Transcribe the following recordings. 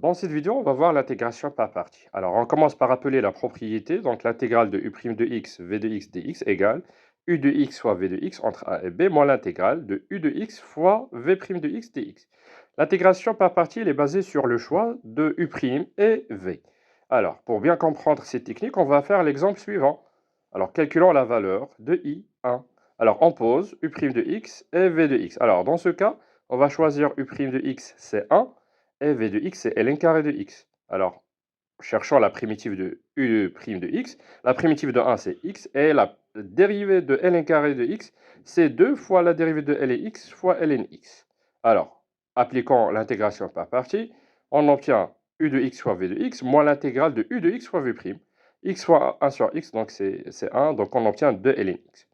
Dans cette vidéo, on va voir l'intégration par partie. Alors, on commence par appeler la propriété, donc l'intégrale de u' de x, v de x dx égale u de x fois v de x entre a et b moins l'intégrale de u de x fois v' de x dx. L'intégration par partie, elle est basée sur le choix de u' et v. Alors, pour bien comprendre cette technique, on va faire l'exemple suivant. Alors, calculons la valeur de i1. Alors, on pose u' de x et v de x. Alors, dans ce cas, on va choisir u' de x, c'est 1. Et v de x, c'est ln carré de x. Alors, cherchons la primitive de u' de x. La primitive de 1, c'est x. Et la dérivée de ln carré de x, c'est 2 fois la dérivée de lx fois ln x. Alors, appliquons l'intégration par partie. On obtient u de x fois v de x moins l'intégrale de u de x fois v'. X fois 1 sur x, donc c'est 1. Donc, on obtient 2 ln x.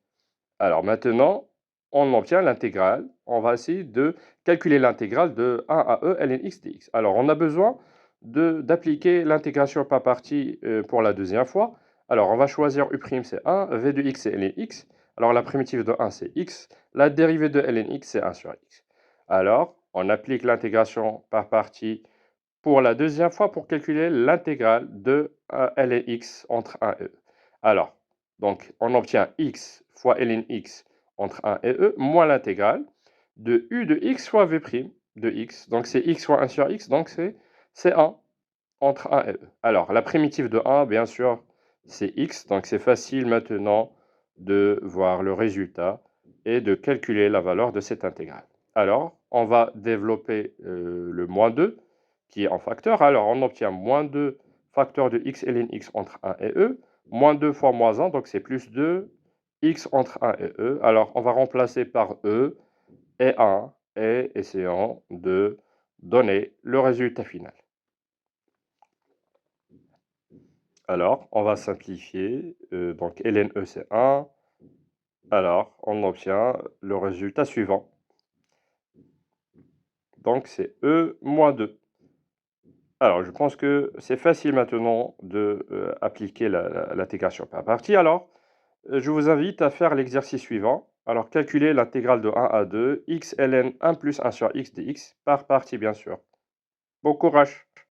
Alors maintenant, on obtient l'intégrale. On va essayer de calculer l'intégrale de 1 à e ln x dx. Alors, on a besoin d'appliquer l'intégration par partie pour la deuxième fois. Alors, on va choisir u', c'est 1, v de x, c'est ln x. Alors, la primitive de 1, c'est x. La dérivée de ln x, c'est 1 sur x. Alors, on applique l'intégration par partie pour la deuxième fois pour calculer l'intégrale de ln x entre 1 et e. Alors, donc, on obtient x fois ln x entre 1 et e, moins l'intégrale de u de x fois v' de x. Donc, c'est x fois 1 sur x, donc c'est 1 entre 1 et e. Alors, la primitive de 1, bien sûr, c'est x. Donc, c'est facile maintenant de voir le résultat et de calculer la valeur de cette intégrale. Alors, on va développer le moins 2 qui est en facteur. Alors, on obtient moins 2 facteur de x ln x entre 1 et e. Moins 2 fois moins 1, donc c'est plus 2 x entre 1 et e. Alors, on va remplacer par e et 1 et essayons de donner le résultat final. Alors, on va simplifier. Donc, ln e, c'est 1. Alors, on obtient le résultat suivant. Donc, c'est e moins 2. Alors, je pense que c'est facile maintenant de appliquer l'intégration par partie. Alors, je vous invite à faire l'exercice suivant. Alors, calculer l'intégrale de 1 à 2, x ln 1 plus 1 sur x dx par partie, bien sûr. Bon courage!